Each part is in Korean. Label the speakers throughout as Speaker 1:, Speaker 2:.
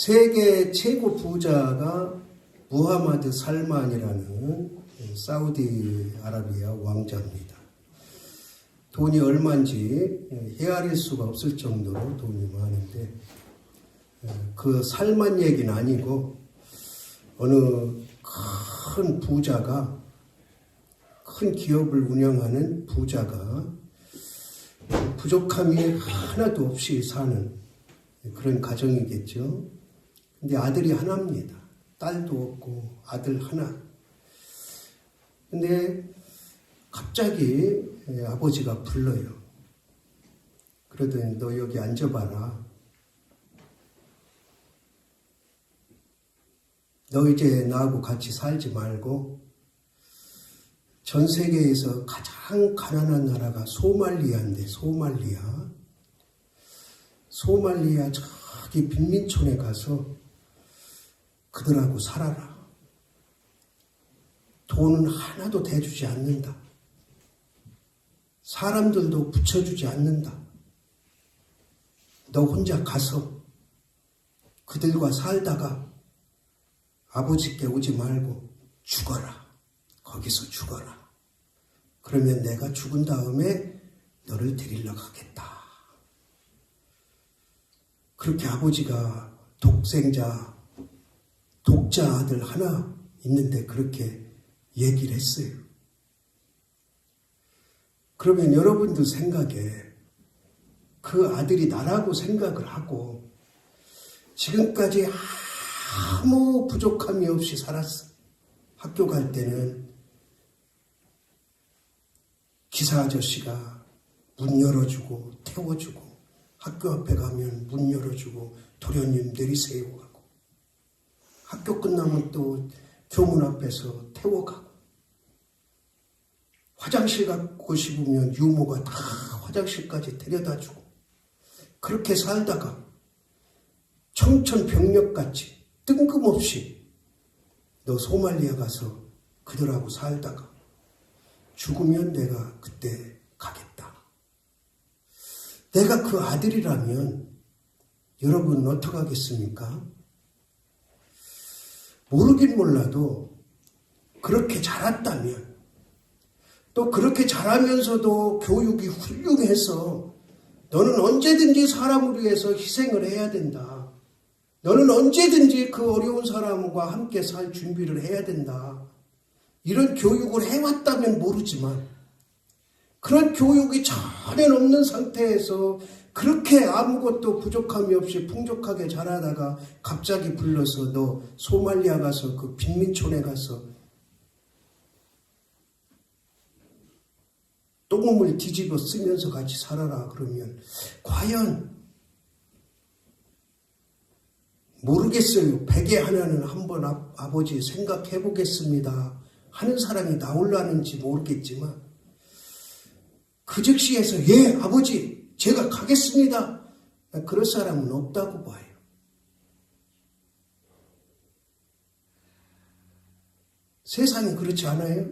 Speaker 1: 세계 최고 부자가 무하마드 살만이라는 사우디아라비아 왕자입니다. 돈이 얼마인지 헤아릴 수가 없을 정도로 돈이 많은데, 그 살만 얘기는 아니고 어느 큰 부자가, 큰 기업을 운영하는 부자가 부족함이 하나도 없이 사는 그런 가정이겠죠. 근데 아들이 하나입니다. 딸도 없고 아들 하나. 근데 갑자기 아버지가 불러요. 그러더니 너 여기 앉아봐라. 너 이제 나하고 같이 살지 말고 전 세계에서 가장 가난한 나라가 소말리아인데, 소말리아 저기 빈민촌에 가서 그들하고 살아라. 돈은 하나도 대주지 않는다. 사람들도 붙여주지 않는다. 너 혼자 가서 그들과 살다가 아버지께 오지 말고 죽어라. 거기서 죽어라. 그러면 내가 죽은 다음에 너를 데리러 가겠다. 그렇게 아버지가 독자 아들 하나 있는데 그렇게 얘기를 했어요. 그러면 여러분들 생각에 그 아들이 나라고 생각을 하고 지금까지 아무 부족함이 없이 살았어. 학교 갈 때는 기사 아저씨가 문 열어주고 태워주고, 학교 앞에 가면 문 열어주고 도련님 내리세요 하고, 학교 끝나면 또 교문 앞에서 태워가고, 화장실 가고 싶으면 유모가 다 화장실까지 데려다주고, 그렇게 살다가 청천벽력같이 뜬금없이 너 소말리아 가서 그들하고 살다가 죽으면 내가 그때 가겠다. 내가 그 아들이라면 여러분 어떻게 하겠습니까? 모르긴 몰라도 그렇게 자랐다면, 또 그렇게 자라면서도 교육이 훌륭해서 너는 언제든지 사람을 위해서 희생을 해야 된다. 너는 언제든지 그 어려운 사람과 함께 살 준비를 해야 된다. 이런 교육을 해왔다면 모르지만, 그런 교육이 전혀 없는 상태에서 그렇게 아무것도 부족함이 없이 풍족하게 자라다가 갑자기 불러서 너 소말리아 가서 그 빈민촌에 가서 똥을 뒤집어 쓰면서 같이 살아라. 그러면 과연 모르겠어요. 100에 하나는 한번 아버지 생각해 보겠습니다 하는 사람이 나올라는지 모르겠지만, 그 즉시에서 예 아버지 제가 가겠습니다, 그럴 사람은 없다고 봐요. 세상이 그렇지 않아요?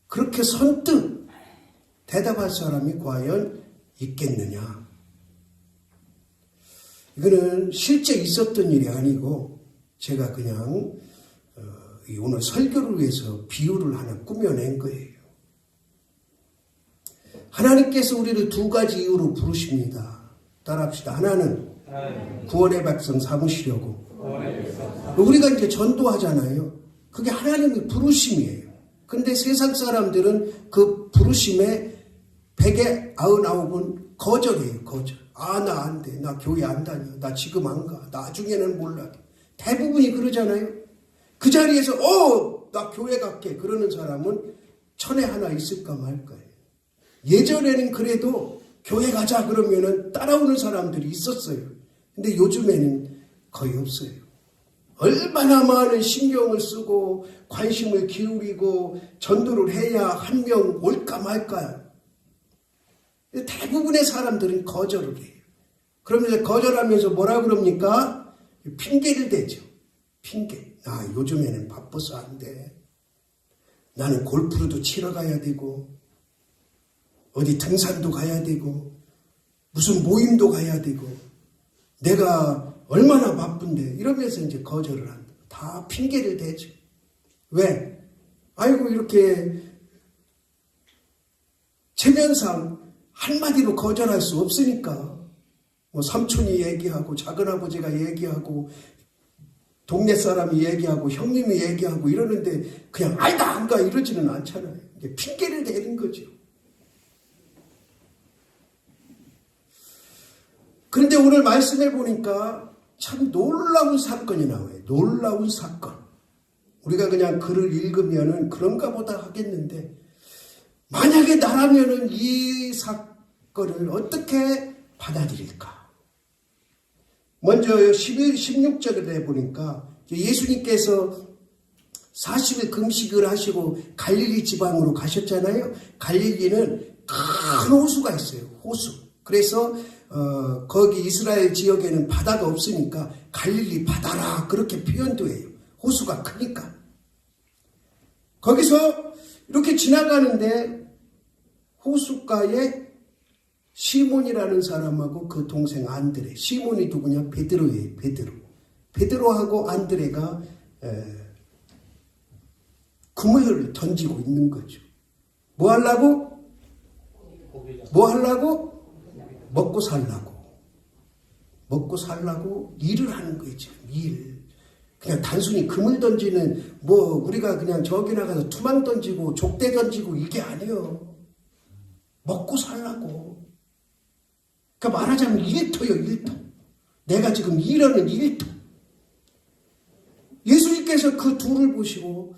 Speaker 1: 그렇게 선뜻 대답할 사람이 과연 있겠느냐? 이거는 실제 있었던 일이 아니고 제가 그냥 오늘 설교를 위해서 비유를 하나 꾸며낸 거예요. 하나님께서 우리를 두 가지 이유로 부르십니다. 따라합시다. 하나는 구원의 백성 삼으시려고. 우리가 이제 전도하잖아요. 그게 하나님의 부르심이에요. 근데 세상 사람들은 그 부르심에 100에 99은 거절이에요. 거절. 나 안 돼. 나 교회 안 다녀. 나 지금 안 가. 나중에는 몰라. 대부분이 그러잖아요. 그 자리에서 나 교회 갈게. 그러는 사람은 천에 하나 있을까 말까요. 예전에는 그래도 교회 가자 그러면은 따라오는 사람들이 있었어요. 근데 요즘에는 거의 없어요. 얼마나 많은 신경을 쓰고 관심을 기울이고 전도를 해야 한 명 올까 말까요. 대부분의 사람들은 거절을 해요. 그러면서 거절하면서 뭐라 그럽니까? 핑계를 대죠. 핑계. 요즘에는 바빠서 안 돼. 나는 골프도 치러 가야 되고, 어디 등산도 가야 되고, 무슨 모임도 가야 되고, 내가 얼마나 바쁜데 이러면서 이제 거절을 한다. 다 핑계를 대죠. 왜? 아이고 이렇게 체면상 한마디로 거절할 수 없으니까 뭐 삼촌이 얘기하고 작은아버지가 얘기하고 동네 사람이 얘기하고 형님이 얘기하고 이러는데 그냥 아니다 안 가 이러지는 않잖아요. 이제 핑계를 대는 거죠. 그런데 오늘 말씀해 보니까 참 놀라운 사건이 나와요. 놀라운 사건. 우리가 그냥 글을 읽으면은 그런가 보다 하겠는데 만약에 나라면은 이 사건을 어떻게 받아들일까? 먼저 16절에 보니까 예수님께서 40일 금식을 하시고 갈릴리 지방으로 가셨잖아요. 갈릴리는 큰 호수가 있어요. 호수. 그래서 거기 이스라엘 지역에는 바다가 없으니까 갈릴리 바다라 그렇게 표현도 해요. 호수가 크니까. 거기서 이렇게 지나가는데 호숫가에 시몬이라는 사람하고 그 동생 안드레. 시몬이 누구냐? 베드로예요. 베드로. 베드로하고 안드레가 그물을 던지고 있는 거죠. 뭐 하려고? 뭐 하려고? 먹고 살라고. 먹고 살라고 일을 하는 거예요. 지금 일. 그냥 단순히 그물 던지는 뭐 우리가 그냥 저기 나가서 투망 던지고 족대 던지고 이게 아니에요. 먹고 살라고. 그러니까 말하자면 일터요. 일터. 내가 지금 일하는 일터. 예수님께서 그 둘을 보시고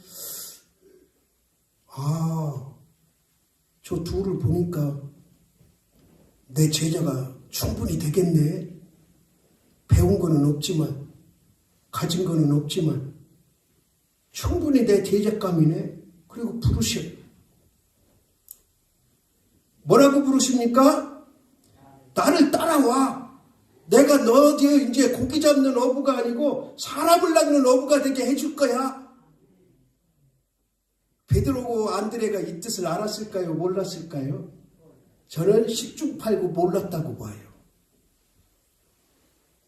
Speaker 1: 저 둘을 보니까 내 제자가 충분히 되겠네. 배운 거는 없지만 가진 거는 없지만 충분히 내 제자감이네. 그리고 부르셔. 뭐라고 부르십니까? 나를 따라와. 내가 너 뒤에 이제 고기 잡는 어부가 아니고 사람을 낚는 어부가 되게 해줄 거야. 베드로고 안드레가 이 뜻을 알았을까요? 몰랐을까요? 저는 십중팔구 몰랐다고 봐요.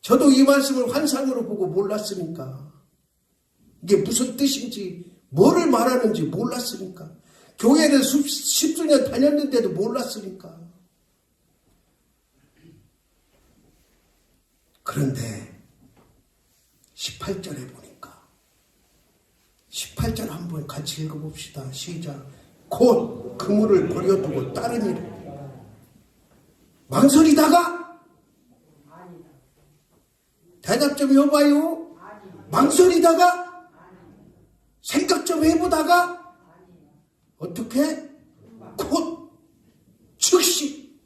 Speaker 1: 저도 이 말씀을 환상으로 보고 몰랐으니까. 이게 무슨 뜻인지, 뭐를 말하는지 몰랐으니까. 교회를 십수년 다녔는데도 몰랐으니까. 그런데 18절에 보니까 18절 한번 같이 읽어봅시다. 시작. 곧 그물을 버려두고 다른 일을 망설이다가 대답 좀 해봐요. 망설이다가 생각 좀 해보다가 어떻게? 곧 즉시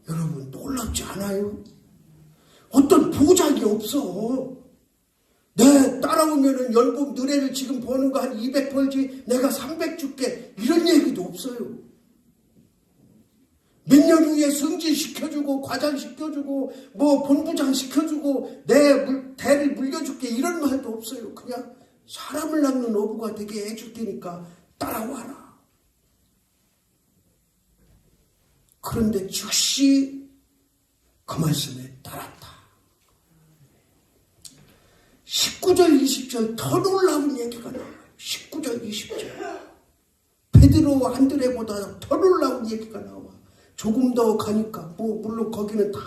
Speaker 1: 여러분 놀랍지 않아요? 어떤 보장이 없어. 내 따라오면은 연봉 너네를 지금 버는 거 한 200 벌지 내가 300 줄게 이런 얘기도 없어요. 몇 년 후에 승진시켜주고 과장시켜주고 뭐 본부장 시켜주고 내 대를 물려줄게 이런 말도 없어요. 그냥 사람을 낚는 어부가 되게 해줄 테니까 따라와라. 그런데 즉시 그 말씀에 따랐다. 19절 20절 더 놀라운 얘기가 나와요. 19절 20절 베드로 안드레보다 더 놀라운 얘기가 나와. 조금 더 가니까 뭐 물론 거기는 다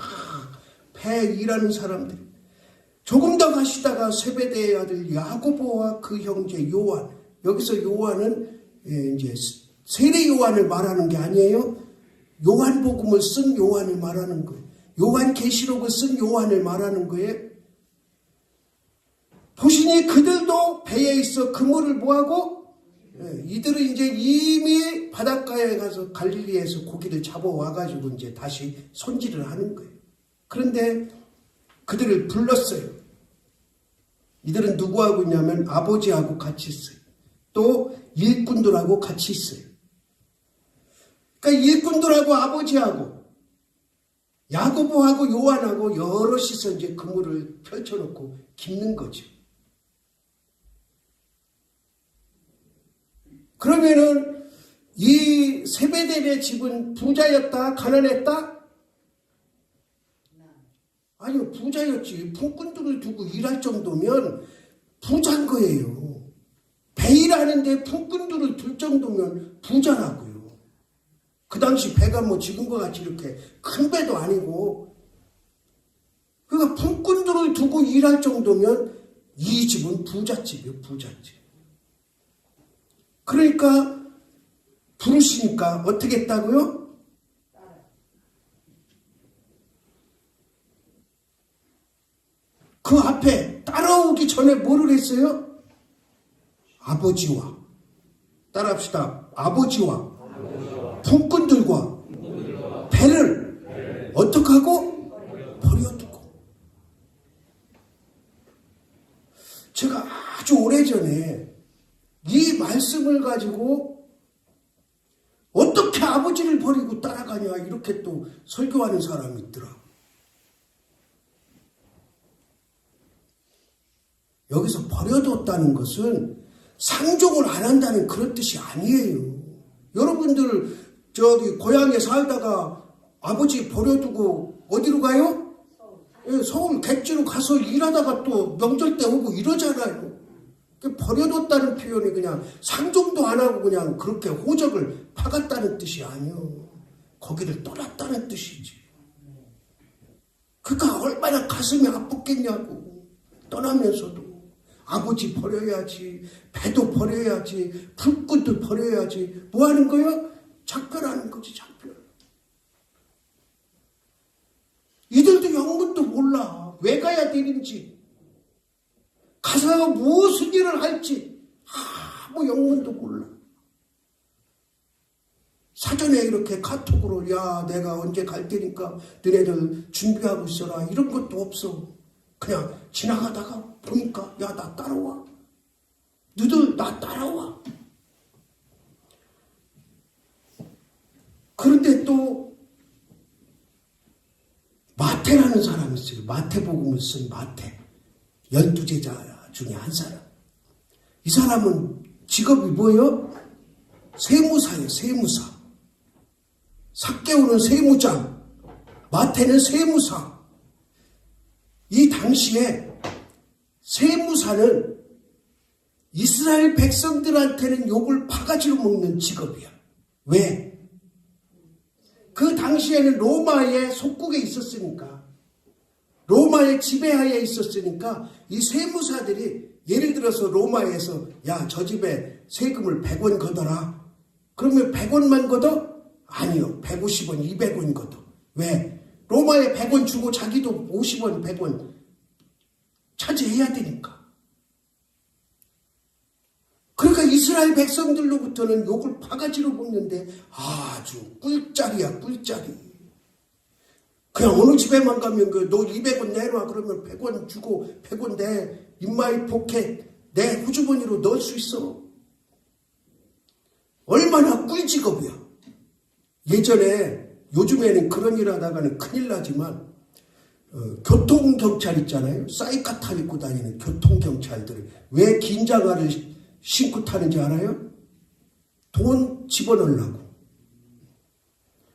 Speaker 1: 배 일하는 사람들. 조금 더 가시다가 세베대의 아들 야고보와 그 형제 요한. 여기서 요한은 이제 세례 요한을 말하는 게 아니에요. 요한복음을 쓴 요한을 말하는 거예요. 요한계시록을 쓴 요한을 말하는 거예요. 보시니 그들도 배에 있어 그물을 뭐하고? 이들은 이제 이미 바닷가에 가서 갈릴리에서 고기를 잡아와가지고 이제 다시 손질을 하는 거예요. 그런데 그들을 불렀어요. 이들은 누구하고 있냐면 아버지하고 같이 있어요. 또 일꾼들하고 같이 있어요. 그러니까 일꾼들하고 아버지하고 야고보하고 요한하고 여럿이서 이제 그물을 펼쳐놓고 깁는 거죠. 그러면은 이 세베대의 집은 부자였다? 가난했다? 아니요, 부자였지. 품꾼들을 두고 일할 정도면 부자인 거예요. 배일하는데 품꾼들을 둘 정도면 부자라고요. 그 당시 배가 뭐 지금과 같이 이렇게 큰 배도 아니고, 그러니까 품꾼들을 두고 일할 정도면 이 집은 부잣집이에요, 부잣집. 그러니까 부르시니까 어떻게 했다고요? 그 앞에 따라오기 전에 뭐를 했어요? 아버지와, 따라합시다. 아버지와 품꾼들과 배를 어떻게 하고? 버려두고. 제가 아주 오래전에 이 말씀을 가지고 어떻게 아버지를 버리고 따라가냐 이렇게 또 설교하는 사람이 있더라. 여기서 버려뒀다는 것은 상종을 안 한다는 그런 뜻이 아니에요. 여러분들 저기 고향에 살다가 아버지 버려두고 어디로 가요? 서울 객지로 가서 일하다가 또 명절 때 오고 이러잖아요. 버려뒀다는 표현이 그냥 상종도 안 하고 그냥 그렇게 호적을 파갔다는 뜻이 아니에요. 거기를 떠났다는 뜻이지. 그러니까 얼마나 가슴이 아팠겠냐고. 떠나면서도 아버지 버려야지, 배도 버려야지, 품꾼도 버려야지. 뭐 하는 거예요? 작별하는 거지, 작별. 이들도 영문도 몰라. 왜 가야 되는지. 가서 무슨 일을 할지 아무 영문도 몰라. 사전에 이렇게 카톡으로 야 내가 언제 갈 테니까 너네들 준비하고 있어라 이런 것도 없어. 그냥 지나가다가 보니까 야 나 따라와. 너들 나 따라와. 그런데 또 마태라는 사람이 있어요. 마태복음을 쓴 마태. 12제자 중에 한 사람. 이 사람은 직업이 뭐예요? 세무사예요. 세무사. 삭개오는 세무장, 마태는 세무사. 이 당시에 세무사는 이스라엘 백성들한테는 욕을 바가지로 먹는 직업이야. 왜? 그 당시에는 로마의 속국에 있었으니까, 로마의 지배하에 있었으니까 이 세무사들이 예를 들어서 로마에서 야 저 집에 세금을 100원 걷어라. 그러면 100원만 걷어? 아니요. 150원, 200원 걷어. 왜? 로마에 100원 주고 자기도 50원, 100원 차지해야 되니까. 그러니까 이스라엘 백성들로부터는 욕을 바가지로 먹는데 아주 꿀짜리야, 꿀짜리. 그냥 어느 집에만 가면 너 200원 내놔 그러면 100원 주고 100원 내 인마이 포켓 내 호주머니로 넣을 수 있어. 얼마나 꿀직업이야. 예전에 요즘에는 그런 일 하다가는 큰일 나지만 교통경찰 있잖아요. 사이카타 입고 다니는 교통경찰들이 왜 긴 장화를 신고 타는지 알아요? 돈 집어넣으려고.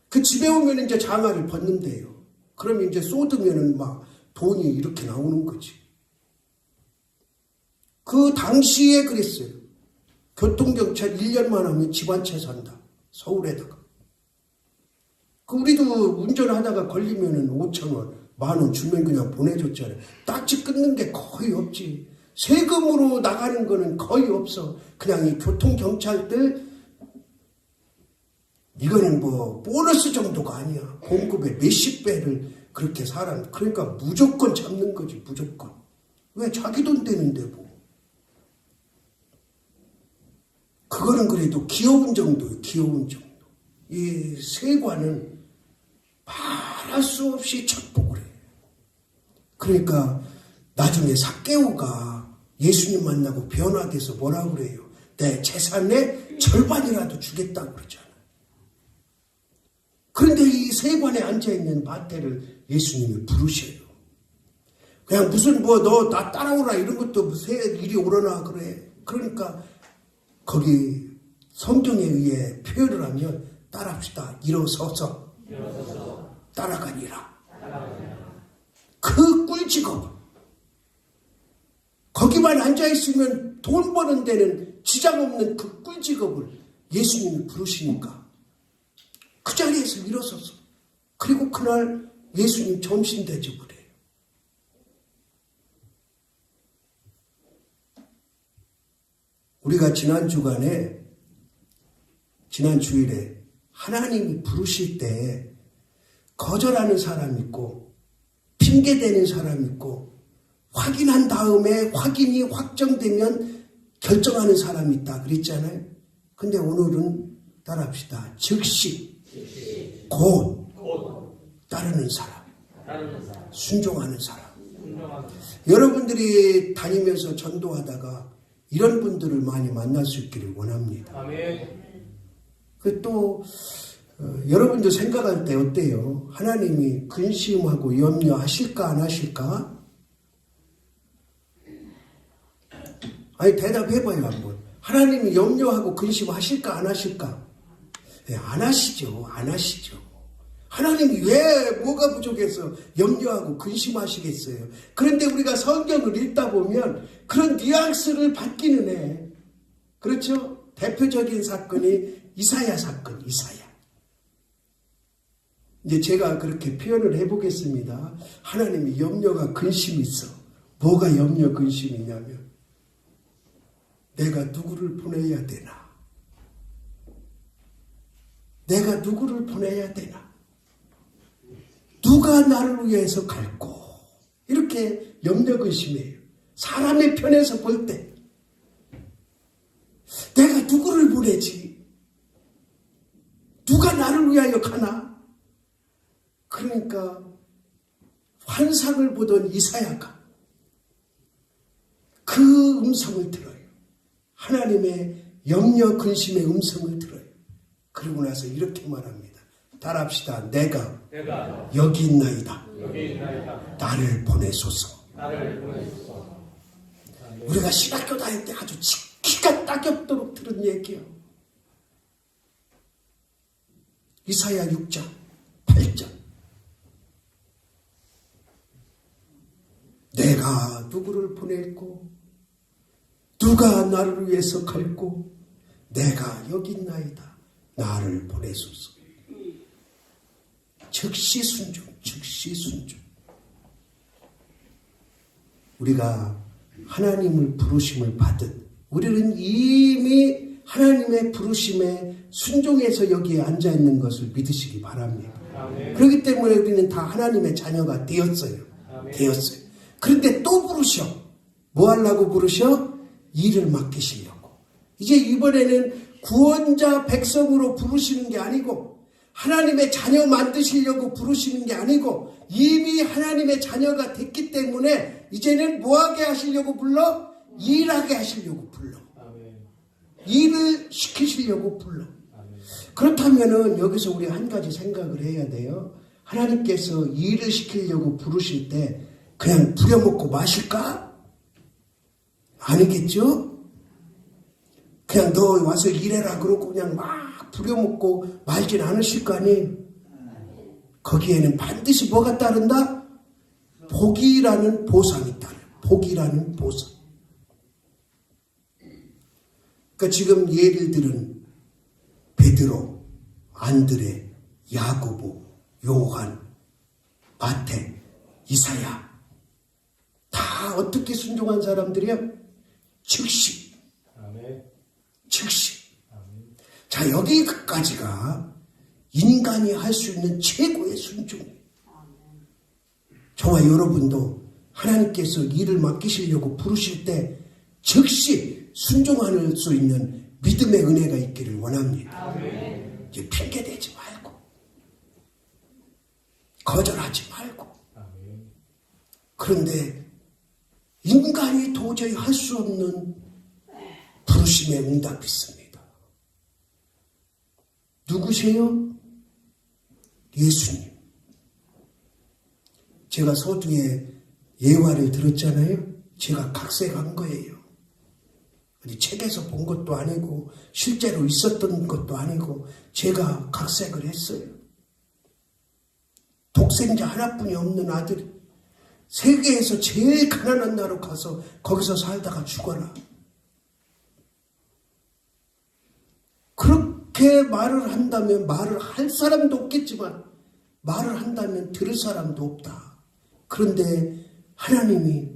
Speaker 1: 그 집에 오면 이제 장화를 벗는대요. 그러면 이제 쏟으면은 막 돈이 이렇게 나오는 거지. 그 당시에 그랬어요. 교통경찰 1년만 하면 집 한 채 산다. 서울에다가. 우리도 운전하다가 걸리면은 5,000원, 10,000원 주면 그냥 보내줬잖아요. 딱지 끊는 게 거의 없지. 세금으로 나가는 거는 거의 없어. 그냥 이 교통경찰들, 이거는 뭐 보너스 정도가 아니야. 공급의 몇십 배를 그렇게 사람. 그러니까 무조건 잡는 거지, 무조건. 왜? 자기 돈 되는데 뭐. 그거는 그래도 귀여운 정도예요, 귀여운 정도. 이 세관은 말할 수 없이 착복을 해요. 그러니까 나중에 삭개오가 예수님 만나고 변화돼서 뭐라고 그래요? 내 재산의 절반이라도 주겠다고 그러잖아요. 그런데 이 세관에 앉아있는 마태를 예수님이 부르셔요. 그냥 무슨 뭐 너 나 따라오라 이런 것도 이리 오라나 그래. 그러니까 거기 성경에 의해 표현을 하면 따라합시다. 일어서서 따라가니라. 그 꿀직업. 거기만 앉아있으면 돈 버는 데는 지장 없는 그 꿀직업을 예수님이 부르시니까 그 자리에서 일어서서 그리고 그날 예수님 점심 대접을 해요. 우리가 지난 주일에 하나님이 부르실 때 거절하는 사람 있고 핑계대는 사람 있고 확인한 다음에 확인이 확정되면 결정하는 사람이 있다 그랬잖아요. 근데 오늘은 따라합시다. 즉시 곧 따르는 사람, 순종하는 사람. 여러분들이 다니면서 전도하다가 이런 분들을 많이 만날 수 있기를 원합니다. 또 여러분들 생각할 때 어때요? 하나님이 근심하고 염려하실까 안 하실까? 아니 대답해봐요 한번. 하나님이 염려하고 근심하실까 안 하실까? 네, 안 하시죠. 안 하시죠. 하나님이 왜 뭐가 부족해서 염려하고 근심하시겠어요? 그런데 우리가 성경을 읽다 보면 그런 뉘앙스를 받기는 해. 그렇죠? 대표적인 사건이 이사야 사건, 이사야. 이제 제가 그렇게 표현을 해보겠습니다. 하나님이 염려가 근심이 있어. 뭐가 염려 근심이냐면 내가 누구를 보내야 되나? 내가 누구를 보내야 되나? 누가 나를 위해서 갈고? 이렇게 염려 근심이에요. 사람의 편에서 볼 때 내가 누구를 보내지? 누가 나를 위하여 가나? 그러니까 환상을 보던 이사야가 그 음성을 들어요. 하나님의 염려 근심의 음성을 들어요. 그러고 나서 이렇게 말합니다. 따라합시다. 내가 여기 있나이다. 나를 보내소서. 우리가 신학교 다닐 때 아주 기가 따겹도록 들은 얘기예요. 이사야 6장 8절. 내가 누구를 보낼고 누가 나를 위해서 갈고 내가 여기 있나이다. 나를 보내소서. 즉시 순종, 즉시 순종. 우리가 하나님을 부르심을 받은 우리는 이미 하나님의 부르심에 순종해서 여기에 앉아있는 것을 믿으시기 바랍니다. 아멘. 그렇기 때문에 우리는 다 하나님의 자녀가 되었어요. 아멘. 되었어요. 그런데 또 부르셔. 뭐 하려고 부르셔? 일을 맡기시려고. 이제 이번에는 구원자 백성으로 부르시는 게 아니고 하나님의 자녀 만드시려고 부르시는 게 아니고 이미 하나님의 자녀가 됐기 때문에 이제는 뭐하게 하시려고 불러? 일하게 하시려고 불러. 일을 시키시려고 불러. 그렇다면은 여기서 우리 한 가지 생각을 해야 돼요. 하나님께서 일을 시키려고 부르실 때 그냥 부려먹고 마실까? 아니겠죠? 그냥 너 와서 일해라 그러고 그냥 막 부려먹고 말진 않으실 거 아니에요? 거기에는 반드시 뭐가 따른다? 복이라는 보상이 따라요. 복이라는 보상. 그러니까 지금 예를 들은 베드로, 안드레, 야고보, 요한, 마태, 이사야 다 어떻게 순종한 사람들이야? 즉시. 즉시. 자, 여기까지가 인간이 할 수 있는 최고의 순종이에요. 저와 여러분도 하나님께서 일을 맡기시려고 부르실 때 즉시 순종할 수 있는 믿음의 은혜가 있기를 원합니다. 이제 핑계대지 말고 거절하지 말고. 그런데 인간이 도저히 할 수 없는 부르심의 응답이 있습니다. 누구세요? 예수님. 제가 서두에 예화를 들었잖아요. 제가 각색한 거예요. 어디 책에서 본 것도 아니고 실제로 있었던 것도 아니고 제가 각색을 했어요. 독생자 하나뿐이 없는 아들이 세계에서 제일 가난한 나라로 가서 거기서 살다가 죽어라. 그렇게 말을 한다면 말을 할 사람도 없겠지만 말을 한다면 들을 사람도 없다. 그런데 하나님이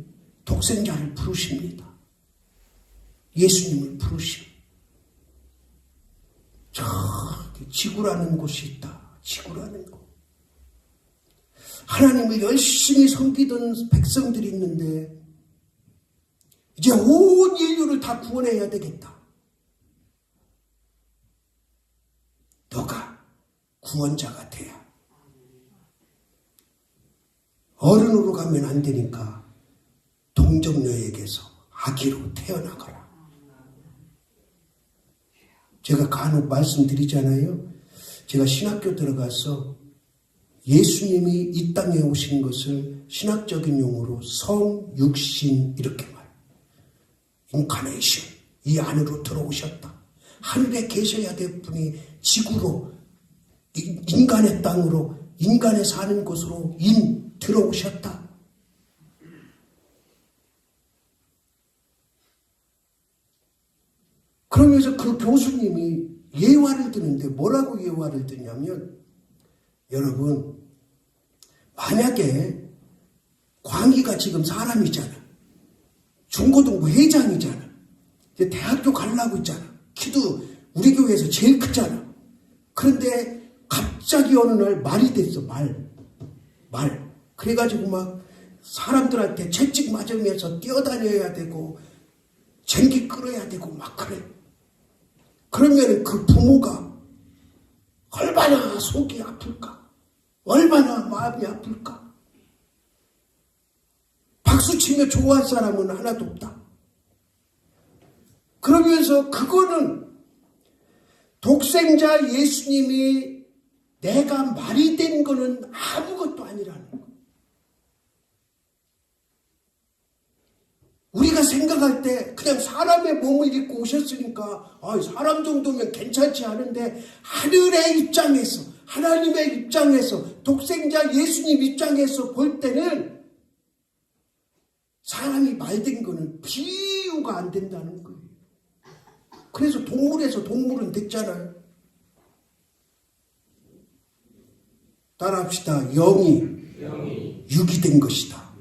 Speaker 1: 독생자를 부르십니다. 예수님을 부르십니다. 저기 지구라는 곳이 있다. 지구라는 곳. 하나님을 열심히 섬기던 백성들이 있는데 이제 온 인류를 다 구원해야 되겠다. 너가 구원자가 돼야. 어른으로 가면 안 되니까 동정녀에게서 아기로 태어나거라. 제가 간혹 말씀드리잖아요. 제가 신학교 들어가서 예수님이 이 땅에 오신 것을 신학적인 용어로 성육신 이렇게 말해요. 인카네이션, 이 안으로 들어오셨다. 하늘에 계셔야 될 분이 지구로, 인간의 땅으로, 인간의 사는 곳으로 들어오셨다. 그러면서 그 교수님이 예화를 드는데 뭐라고 예화를 드냐면, 여러분, 만약에 광희가 지금 사람이잖아. 중고등부 회장이잖아. 이제 대학교 가려고 있잖아. 키도 우리 교회에서 제일 크잖아. 그런데 갑자기 어느 날 말이 됐어. 말. 그래가지고 막 사람들한테 채찍 맞으면서 뛰어다녀야 되고 전기 끌어야 되고 막 그래. 그러면 그 부모가 얼마나 속이 아플까? 얼마나 마음이 아플까? 박수치며 좋아할 사람은 하나도 없다. 그러면서 그거는 독생자 예수님이 내가 말이 된 거는 아무것도 아니라는 거. 우리가 생각할 때 그냥 사람의 몸을 입고 오셨으니까 사람 정도면 괜찮지 않은데 하늘의 입장에서, 하나님의 입장에서, 독생자 예수님 입장에서 볼 때는 사람이 말된 거는 비유가 안 된다는 거예요. 그래서 동물에서 동물은 됐잖아요. 따라합시다. 영이 육이 된 것이다.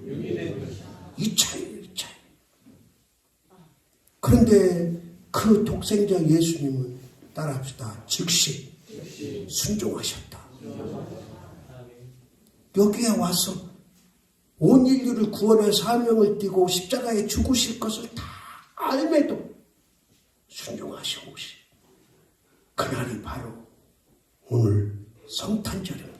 Speaker 1: 이 차이예요. 이 차이. 그런데 그 독생자 예수님은 따라합시다. 즉시 순종하셨다. 여기에 와서 온 인류를 구원할 사명을 띠고 십자가에 죽으실 것을 다 알매도 순종하시고 오신 그날이 바로 오늘 성탄절입니다.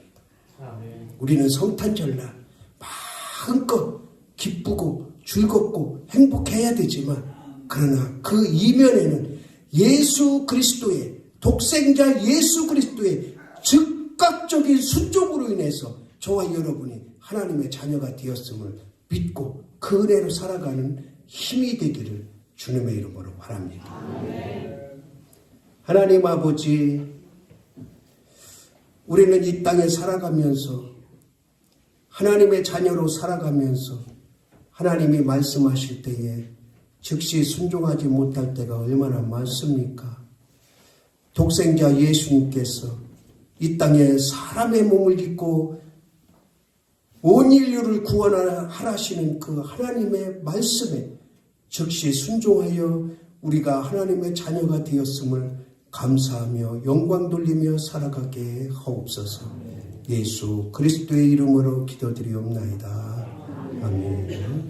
Speaker 1: 우리는 성탄절날 마음껏 기쁘고 즐겁고 행복해야 되지만 그러나 그 이면에는 예수 그리스도의, 독생자 예수 그리스도의 즉각적인 순종으로 인해서 저와 여러분이 하나님의 자녀가 되었음을 믿고 그 은혜로 살아가는 힘이 되기를 주님의 이름으로 바랍니다. 하나님 아버지, 우리는 이 땅에 살아가면서 하나님의 자녀로 살아가면서 하나님이 말씀하실 때에 즉시 순종하지 못할 때가 얼마나 많습니까? 독생자 예수님께서 이 땅에 사람의 몸을 입고 온 인류를 구원하시는 그 하나님의 말씀에 즉시 순종하여 우리가 하나님의 자녀가 되었음을 감사하며 영광 돌리며 살아가게 하옵소서. 예수 그리스도의 이름으로 기도드리옵나이다. 아멘.